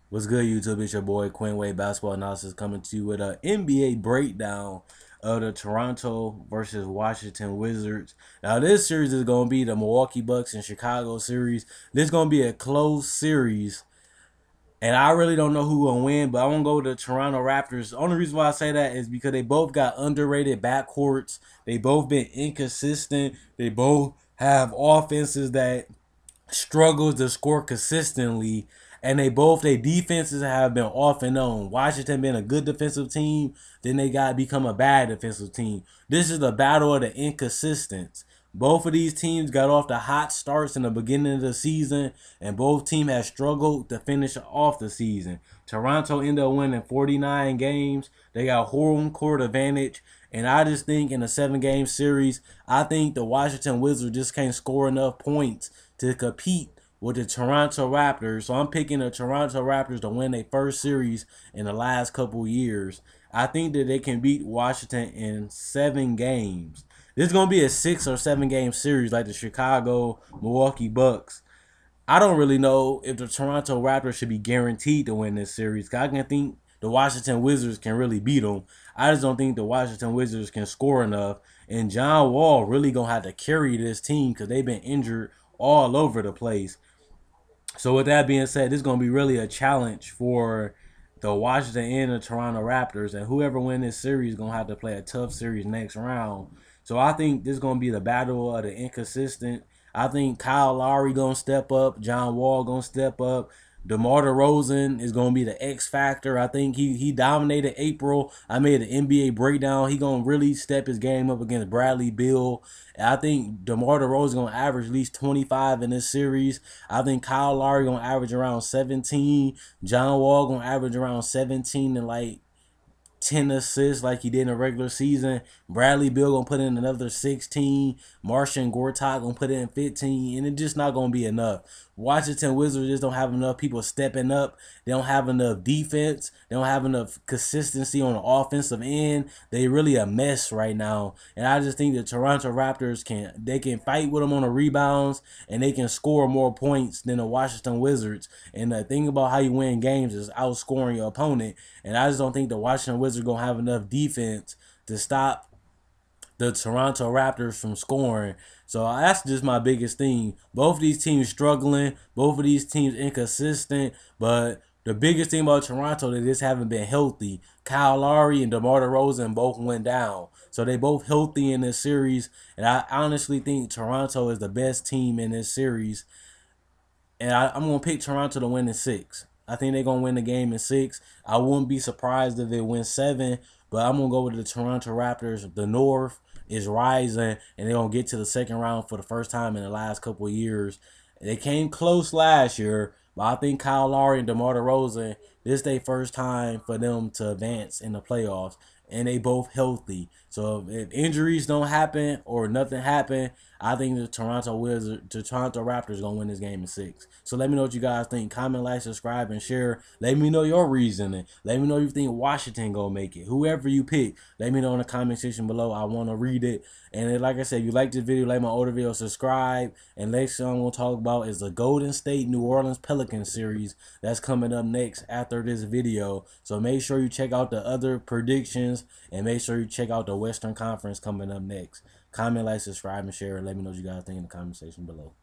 What's good, YouTube? It's your boy Quinn Wade Basketball Analysis coming to you with an NBA breakdown of the Toronto versus Washington Wizards. Now, this series is going to be the Milwaukee Bucks and Chicago series. This is going to be a close series, and I really don't know who will win, but I'm going to go with the Toronto Raptors. The only reason why I say that is because they both got underrated backcourts. They both been inconsistent. They both have offenses that struggles to score consistently, and their defenses have been off and on. Washington been a good defensive team, then they got to become a bad defensive team. This is the battle of the inconsistents. Both of these teams got off the hot starts in the beginning of the season, and both teams have struggled to finish off the season. Toronto ended up winning 49 games. They got home court advantage, and I just think in a 7-game series, I think the Washington Wizards just can't score enough points to compete with the Toronto Raptors. So I'm picking the Toronto Raptors to win their first series in the last couple years. I think that they can beat Washington in 7 games. This is going to be a 6 or 7 game series like the Chicago Milwaukee Bucks. I don't really know if the Toronto Raptors should be guaranteed to win this series. I can think the Washington Wizards can really beat them. I just don't think the Washington Wizards can score enough. And John Wall really going to have to carry this team because they've been injured all over the place. So with that being said, this is going to be really a challenge for the Washington and the Toronto Raptors. And whoever wins this series is going to have to play a tough series next round. So I think this is going to be the battle of the inconsistent. I think Kyle Lowry going to step up. John Wall going to step up. DeMar DeRozan is going to be the X factor. I think he dominated April. I made an NBA breakdown. He going to really step his game up against Bradley Beal. And I think DeMar DeRozan is going to average at least 25 in this series. I think Kyle Lowry going to average around 17. John Wall going to average around 17 and like 10 assists like he did in the regular season. Bradley Beal gonna put in another 16. Martian Gortat gonna put in 15, and it's just not gonna be enough. Washington Wizards just don't have enough people stepping up. They don't have enough defense. They don't have enough consistency on the offensive end. They really a mess right now, and I just think the Toronto Raptors can fight with them on the rebounds, and they can score more points than the Washington Wizards. And the thing about how you win games is outscoring your opponent, and I just don't think the Washington Wizards gonna have enough defense to stop the Toronto Raptors from scoring. So that's just my biggest thing. Both of these teams struggling. Both of these teams inconsistent. But the biggest thing about Toronto, they just haven't been healthy. Kyle Lowry and DeMar DeRozan both went down. So they both healthy in this series. And I honestly think Toronto is the best team in this series. And I'm going to pick Toronto to win in 6. I think they're going to win the game in 6. I wouldn't be surprised if they win 7. But I'm going to go with the Toronto Raptors. The North is rising, and they're going to get to the second round for the first time in the last couple of years. They came close last year, but I think Kyle Lowry and DeMar DeRozan, this is their first time for them to advance in the playoffs, and they both healthy. So if injuries don't happen or nothing happen, I think the Toronto Raptors gonna win this game in 6. So let me know what you guys think. Comment, like, subscribe, and share. Let me know your reasoning. Let me know if you think Washington gonna make it. Whoever you pick, let me know in the comment section below. I want to read it. And like I said, if you like this video, like my older video, subscribe. And next thing I'm gonna talk about is the Golden State New Orleans Pelicans series that's coming up next after this video. So make sure you check out the other predictions, and make sure you check out the Western Conference coming up next. Comment, like, subscribe, and share. Let me know what you guys think in the comment section below.